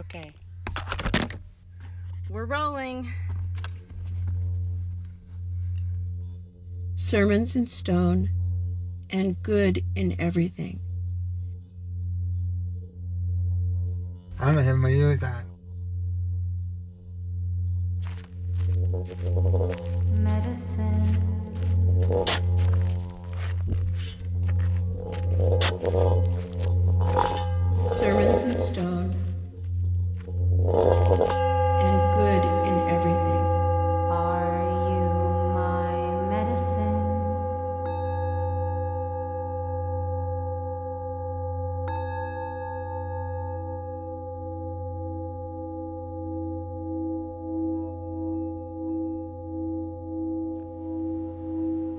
Okay. We're rolling. Sermons in stone and good in everything. أنا هم يوتان. Medicine. Sermons in stone and good in everything. Are you my medicine?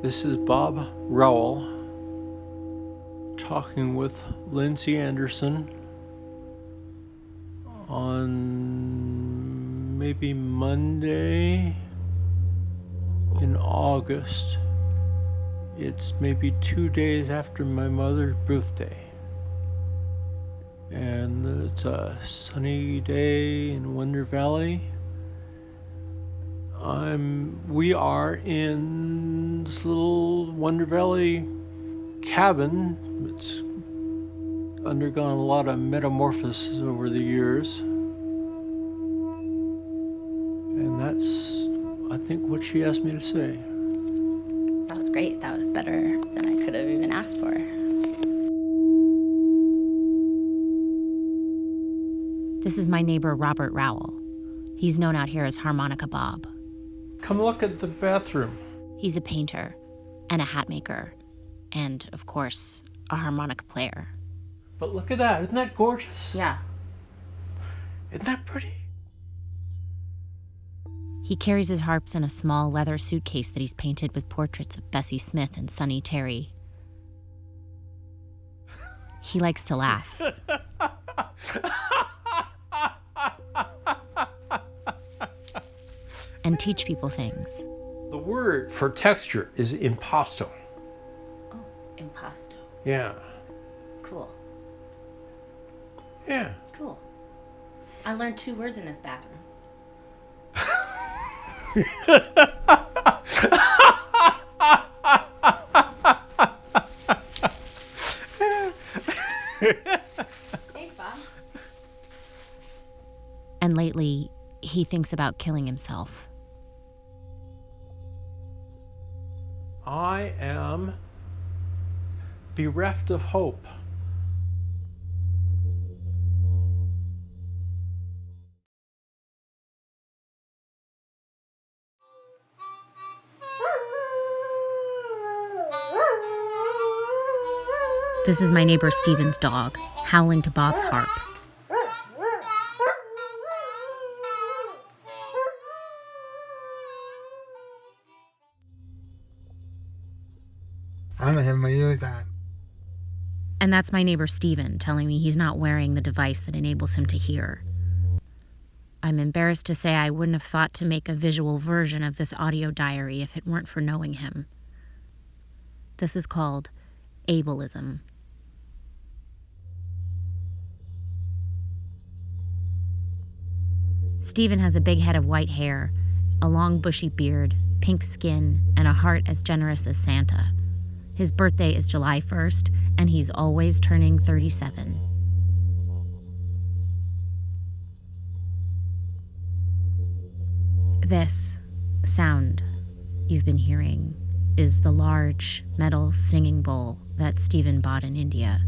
This is Bob Rowell talking with Lindsay Anderson on maybe Monday in August. It's maybe 2 days after my mother's birthday. And it's a sunny day in Wonder Valley. We are in this little Wonder Valley cabin. It's undergone a lot of metamorphosis over the years. And that's, I think, what she asked me to say. That was great. That was better than I could have even asked for. This is my neighbor, Robert Rowell. He's known out here as Harmonica Bob. Come look at the bathroom. He's a painter and a hat maker and, of course, a harmonica player. But look at that. Isn't that gorgeous? Yeah. Isn't that pretty? He carries his harps in a small leather suitcase that he's painted with portraits of Bessie Smith and Sonny Terry. He likes to laugh. And teach people things. The word for texture is impasto. Oh, impasto. Yeah. Cool. Yeah. Cool. I learned 2 words in this bathroom. Thanks, Bob. And lately, he thinks about killing himself. I am bereft of hope. This is my neighbor Steven's dog, howling to Bob's harp. أنا هم يوتان. And that's my neighbor Steven telling me he's not wearing the device that enables him to hear. I'm embarrassed to say I wouldn't have thought to make a visual version of this audio diary if it weren't for knowing him. This is called ableism. Steven has a big head of white hair, a long bushy beard, pink skin, and a heart as generous as Santa. His birthday is July 1st, and he's always turning 37. This sound you've been hearing is the large metal singing bowl that Steven bought in India.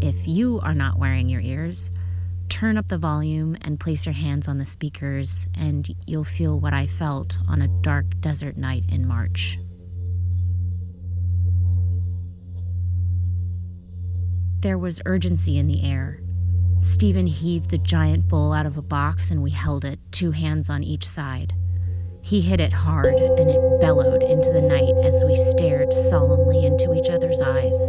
If you are not wearing your ears, turn up the volume and place your hands on the speakers, and you'll feel what I felt on a dark desert night in March. There was urgency in the air. Steven heaved the giant bowl out of a box and we held it, 2 hands on each side. He hit it hard and it bellowed into the night as we stared solemnly into each other's eyes.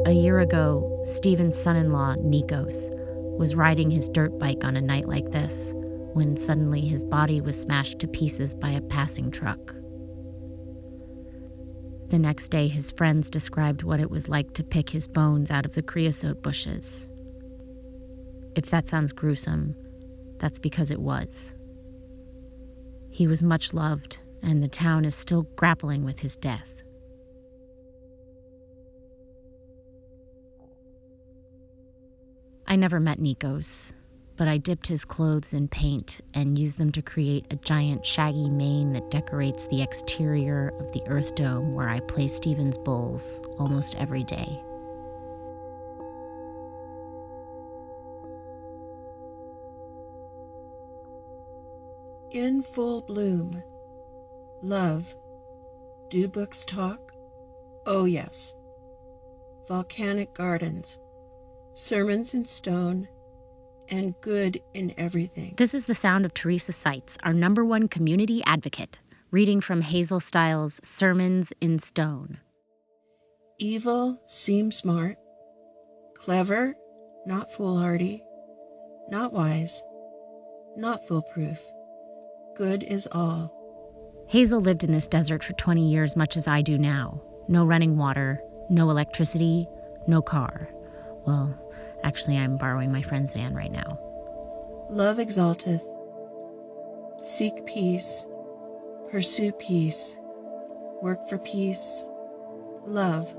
A year ago, Steven's son-in-law, Nikos, was riding his dirt bike on a night like this, when suddenly his body was smashed to pieces by a passing truck. The next day, his friends described what it was like to pick his bones out of the creosote bushes. If that sounds gruesome, that's because it was. He was much loved, and the town is still grappling with his death. I never met Nikos, but I dipped his clothes in paint and used them to create a giant shaggy mane that decorates the exterior of the Earth Dome where I play Stephen's bulls almost every day. In full bloom. Love. Do books talk? Oh yes. Volcanic gardens. Sermons in stone. And good in everything. This is the sound of Teresa Seitz, our #1 community advocate, reading from Hazel Stiles' Sermons in Stone. Evil seems smart. Clever, not foolhardy. Not wise, not foolproof. Good is all. Hazel lived in this desert for 20 years, much as I do now. No running water, no electricity, no car. Well, actually, I'm borrowing my friend's van right now. Love exalteth. Seek peace. Pursue peace. Work for peace. Love.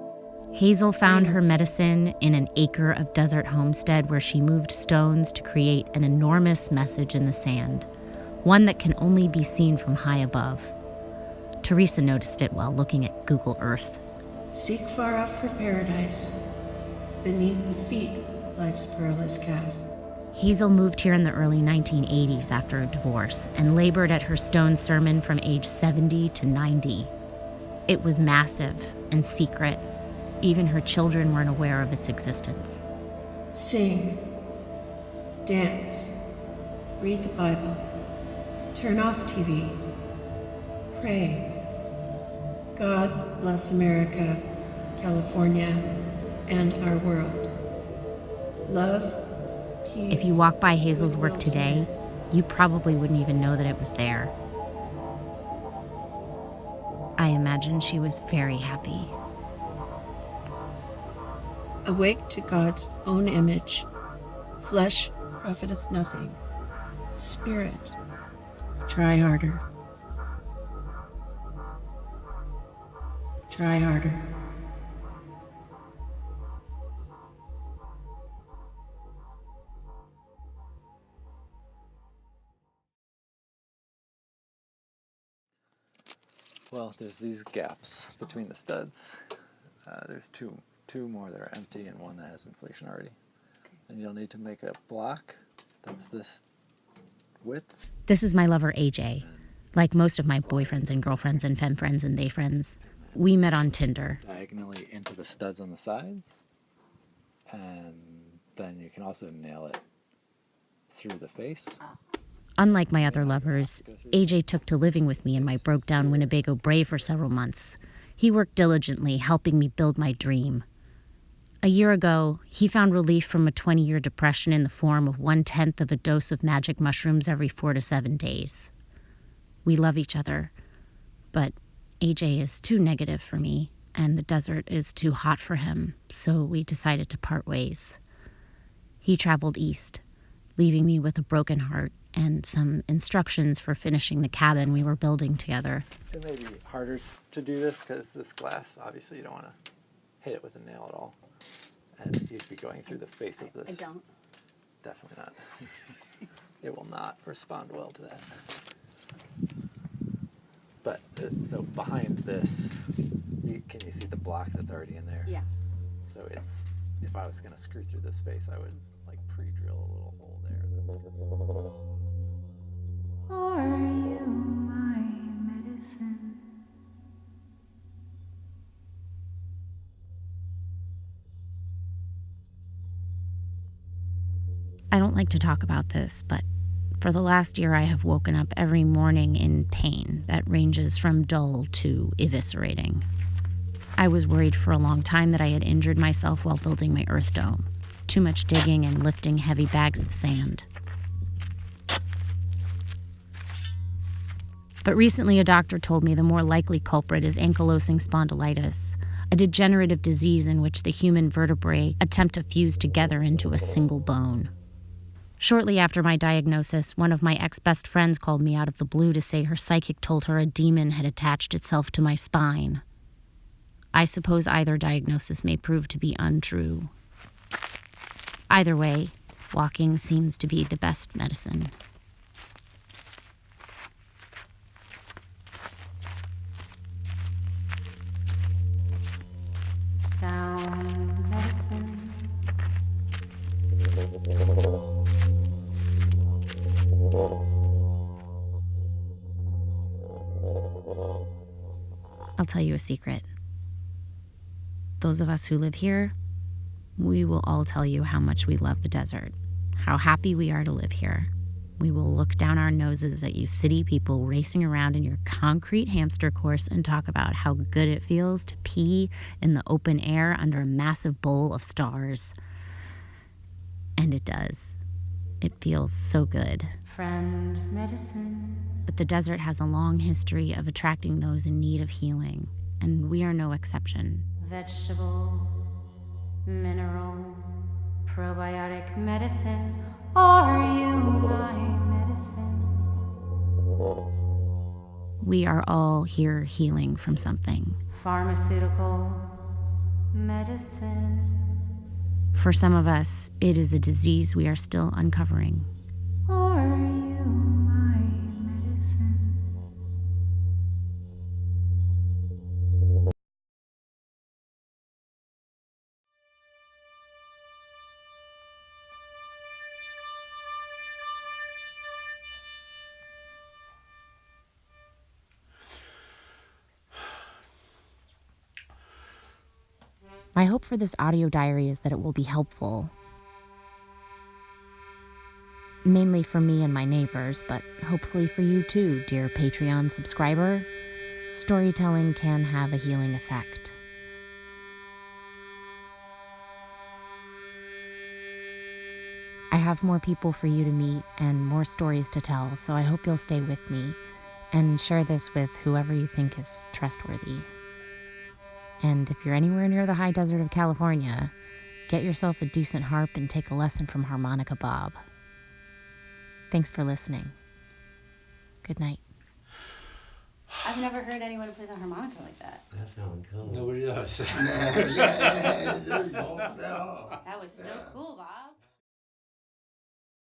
Hazel found her medicine in an acre of desert homestead where she moved stones to create an enormous message in the sand, one that can only be seen from high above. Teresa noticed it while looking at Google Earth. Seek far off for paradise. Beneath the feet life's pearl is cast. Hazel moved here in the early 1980s after a divorce and labored at her stone sermon from age 70 to 90. It was massive and secret. Even her children weren't aware of its existence. Sing. Dance. Read the Bible. Turn off TV. Pray. God bless America, California, and our world. Love, peace. If you walk by Hazel's work today, you probably wouldn't even know that it was there. I imagine she was very happy. Awake to God's own image. Flesh profiteth nothing. Spirit, try harder. Try harder. Well, there's these gaps between the studs. There's two more that are empty and one that has insulation already. And you'll need to make a block that's this width. This is my lover, AJ. Like most of my boyfriends and girlfriends and femme friends and they friends, we met on Tinder. Diagonally into the studs on the sides. And then you can also nail it through the face. Unlike my other lovers, AJ took to living with me in my broke-down Winnebago Brave for several months. He worked diligently, helping me build my dream. A year ago, he found relief from a 20-year depression in the form of 1/10 of a dose of magic mushrooms every 4 to 7 days. We love each other, but AJ is too negative for me, and the desert is too hot for him, so we decided to part ways. He traveled east, leaving me with a broken heart and some instructions for finishing the cabin we were building together. It may be harder to do this because this glass, obviously you don't want to hit it with a nail at all. And you'd be going through the face of this. I don't. Definitely not. It will not respond well to that. But, so behind this, can you see the block that's already in there? Yeah. So it's, if I was going to screw through this face, I would like pre-drill a little hole there. Are you my medicine? I don't like to talk about this, but for the last year I have woken up every morning in pain that ranges from dull to eviscerating. I was worried for a long time that I had injured myself while building my Earth Dome. Too much digging and lifting heavy bags of sand. But recently a doctor told me the more likely culprit is ankylosing spondylitis, a degenerative disease in which the human vertebrae attempt to fuse together into a single bone. Shortly after my diagnosis, one of my ex-best friends called me out of the blue to say her psychic told her a demon had attached itself to my spine. I suppose either diagnosis may prove to be untrue. Either way, walking seems to be the best medicine. Sound medicine. I'll tell you a secret. Those of us who live here, we will all tell you how much we love the desert, how happy we are to live here. We will look down our noses at you city people racing around in your concrete hamster course and talk about how good it feels to pee in the open air under a massive bowl of stars. And it does. It feels so good. Friend medicine. But the desert has a long history of attracting those in need of healing, and we are no exception. Vegetable, mineral, probiotic medicine. Are you my medicine? We are all here healing from something. Pharmaceutical medicine. For some of us, it is a disease we are still uncovering. Are you my medicine? My hope for this audio diary is that it will be helpful. Mainly for me and my neighbors, but hopefully for you too, dear Patreon subscriber. Storytelling can have a healing effect. I have more people for you to meet and more stories to tell, so I hope you'll stay with me and share this with whoever you think is trustworthy. And if you're anywhere near the high desert of California, get yourself a decent harp and take a lesson from Harmonica Bob. Thanks for listening. Good night. I've never heard anyone play the harmonica like that. That sounded cool. Nobody does. Yeah, That was so cool, Bob.